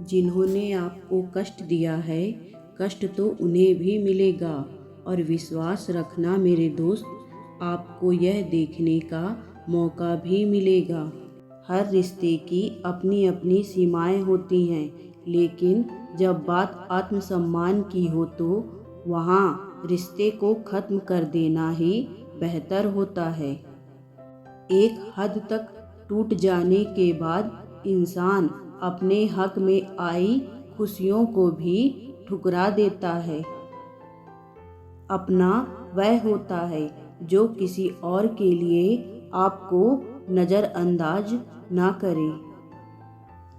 जिन्होंने आपको कष्ट दिया है, कष्ट तो उन्हें भी मिलेगा। और विश्वास रखना मेरे दोस्त, आपको यह देखने का मौका भी मिलेगा। हर रिश्ते की अपनी अपनी सीमाएं होती हैं, लेकिन जब बात आत्मसम्मान की हो तो वहाँ रिश्ते को ख़त्म कर देना ही बेहतर होता है। एक हद तक टूट जाने के बाद इंसान अपने हक में आई खुशियों को भी ठुकरा देता है। अपना वह होता है जो किसी और के लिए आपको नज़रअंदाज ना करे।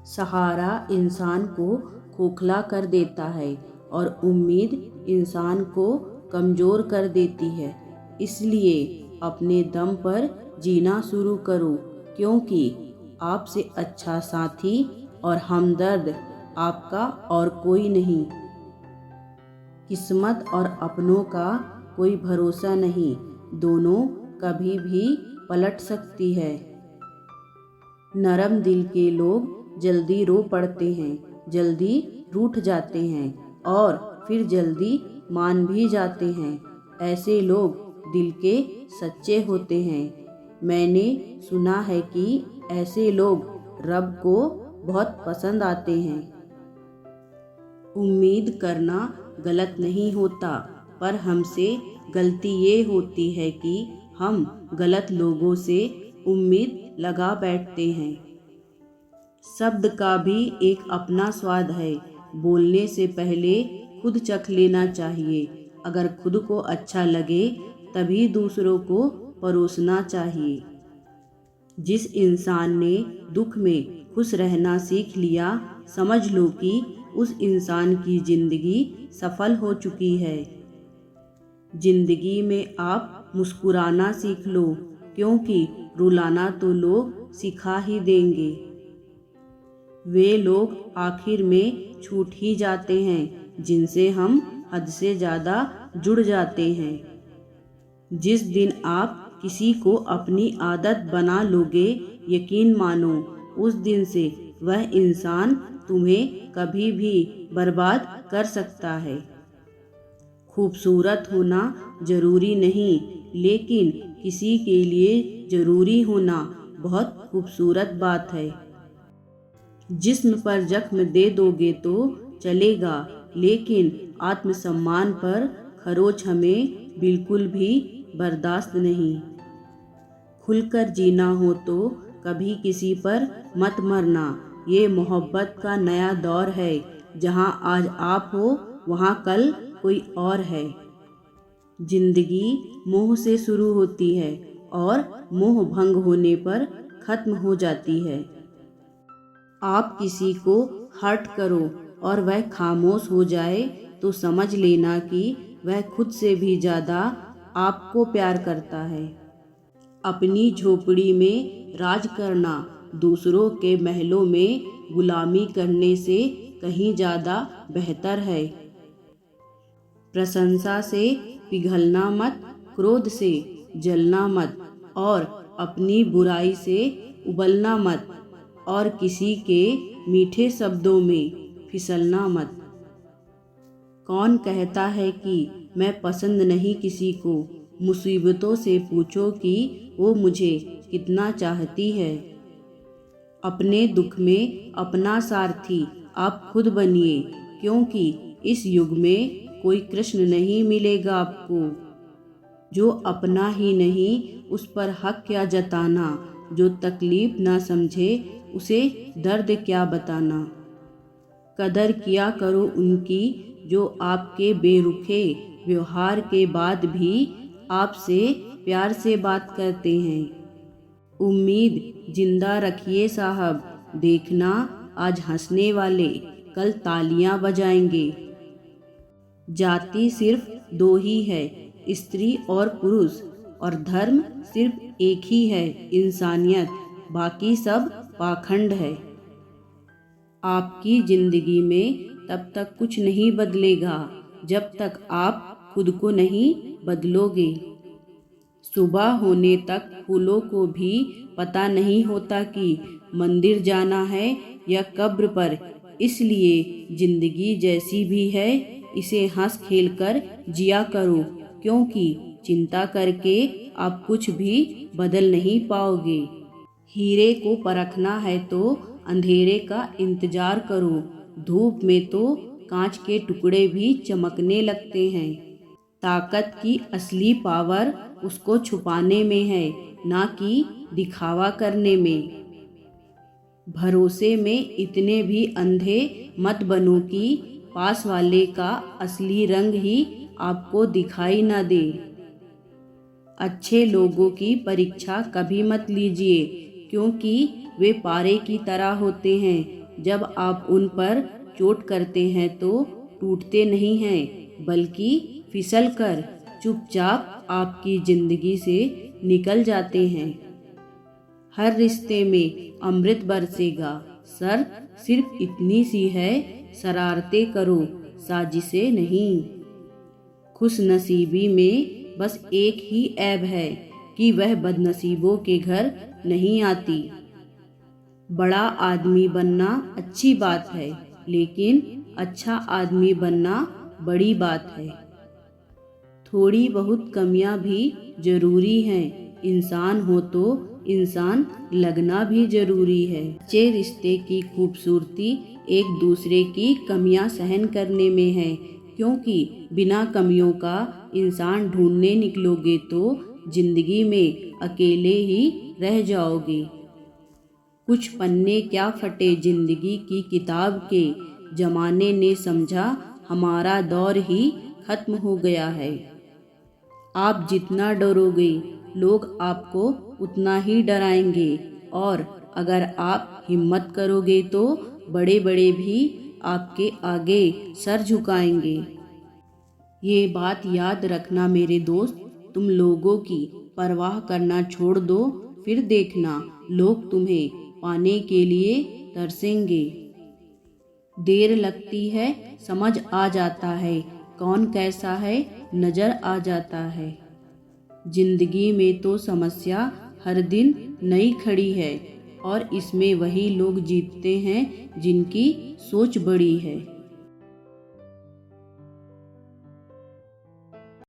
सहारा इंसान को खोखला कर देता है और उम्मीद इंसान को कमज़ोर कर देती है। इसलिए अपने दम पर जीना शुरू करो, क्योंकि आपसे अच्छा साथी और हमदर्द आपका और कोई नहीं। किस्मत और अपनों का कोई भरोसा नहीं, दोनों कभी भी पलट सकती है। नरम दिल के लोग जल्दी रो पड़ते हैं, जल्दी रूठ जाते हैं और फिर जल्दी मान भी जाते हैं। ऐसे लोग दिल के सच्चे होते हैं। मैंने सुना है कि ऐसे लोग रब को बहुत पसंद आते हैं। उम्मीद करना गलत नहीं होता, पर हमसे गलती ये होती है कि हम गलत लोगों से उम्मीद लगा बैठते हैं। शब्द का भी एक अपना स्वाद है। बोलने से पहले खुद चख लेना चाहिए। अगर खुद को अच्छा लगे तभी दूसरों को परोसना चाहिए। जिस इंसान ने दुख में खुश रहना सीख लिया, समझ लो कि उस इंसान की जिंदगी सफल हो चुकी है। जिंदगी में आप मुस्कुराना सीख लो, क्योंकि रुलाना तो लोग सिखा ही देंगे। वे लोग आखिर में छूट ही जाते हैं जिनसे हम हद से ज़्यादा जुड़ जाते हैं। जिस दिन आप किसी को अपनी आदत बना लोगे, यकीन मानो उस दिन से वह इंसान तुम्हें कभी भी बर्बाद कर सकता है। खूबसूरत होना जरूरी नहीं, लेकिन किसी के लिए जरूरी होना बहुत खूबसूरत बात है। जिस्म पर जख्म दे दोगे तो चलेगा, लेकिन आत्मसम्मान पर खरोच हमें बिल्कुल भी बर्दाश्त नहीं। खुलकर जीना हो तो कभी किसी पर मत मरना। ये मोहब्बत का नया दौर है। जहाँ आज आप हो, वहाँ कल कोई और है। जिंदगी मोह से शुरू होती है और मोह भंग होने पर खत्म हो जाती है। आप किसी को हर्ट करो और वह खामोश हो जाए तो समझ लेना कि वह खुद से भी ज़्यादा आपको प्यार करता है। अपनी झोपड़ी में राज करना दूसरों के महलों में गुलामी करने से कहीं ज़्यादा बेहतर है। प्रशंसा से पिघलना मत, क्रोध से जलना मत और अपनी बुराई से उबलना मत और किसी के मीठे शब्दों में फिसलना मत। कौन कहता है कि मैं पसंद नहीं किसी को? मुसीबतों से पूछो कि वो मुझे कितना चाहती है। अपने दुख में अपना सारथी आप खुद बनिए, क्योंकि इस युग में कोई कृष्ण नहीं मिलेगा आपको। जो अपना ही नहीं, उस पर हक क्या जताना। जो तकलीफ ना समझे, उसे दर्द क्या बताना। कदर किया करो उनकी जो आपके बेरुखे व्यवहार के बाद भी आपसे प्यार से बात करते हैं। उम्मीद जिंदा रखिए साहब, देखना आज हंसने वाले कल तालियां बजाएंगे। जाति सिर्फ दो ही है, स्त्री और पुरुष, और धर्म सिर्फ एक ही है, इंसानियत। बाकी सब पाखंड है। आपकी जिंदगी में तब तक कुछ नहीं बदलेगा जब तक आप खुद को नहीं बदलोगे। सुबह होने तक फूलों को भी पता नहीं होता कि मंदिर जाना है या कब्र पर इसलिए जिंदगी जैसी भी है इसे हंस खेल कर जिया करो, क्योंकि चिंता करके आप कुछ भी बदल नहीं पाओगे। हीरे को परखना है तो अंधेरे का इंतजार करो, धूप में तो कांच के टुकड़े भी चमकने लगते हैं। ताकत की असली पावर उसको छुपाने में है, ना कि दिखावा करने में। भरोसे में इतने भी अंधे मत बनो कि पास वाले का असली रंग ही आपको दिखाई न दे। अच्छे लोगों की परीक्षा कभी मत लीजिए, क्योंकि वे पारे की तरह होते हैं। जब आप उन पर चोट करते हैं तो टूटते नहीं हैं, बल्कि फिसल कर चुपचाप आपकी जिंदगी से निकल जाते हैं। हर रिश्ते में अमृत बरसेगा, शर्त सिर्फ इतनी सी है, शरारतें करो, साजिशें नहीं। खुशनसीबी में बस एक ही ऐब है कि वह बदनसीबों के घर नहीं आती। बड़ा आदमी बनना अच्छी बात है, लेकिन अच्छा आदमी बनना बड़ी बात है। थोड़ी बहुत कमियां भी जरूरी हैं, इंसान हो तो इंसान लगना भी जरूरी है। अच्छे रिश्ते की खूबसूरती एक दूसरे की कमियां सहन करने में है, क्योंकि बिना कमियों का इंसान ढूंढने निकलोगे तो जिंदगी में अकेले ही रह जाओगे। कुछ पन्ने क्या फटे जिंदगी की किताब के, जमाने ने समझा हमारा दौर ही खत्म हो गया है। आप जितना डरोगे लोग आपको उतना ही डराएंगे, और अगर आप हिम्मत करोगे तो बड़े बड़े भी आपके आगे सर झुकाएंगे। ये बात याद रखना मेरे दोस्त, तुम लोगों की परवाह करना छोड़ दो, फिर देखना लोग तुम्हें पाने के लिए तरसेंगे। देर लगती है समझ आ जाता है, कौन कैसा है नजर आ जाता है। जिंदगी में तो समस्या हर दिन नई खड़ी है, और इसमें वही लोग जीतते हैं जिनकी सोच बड़ी है।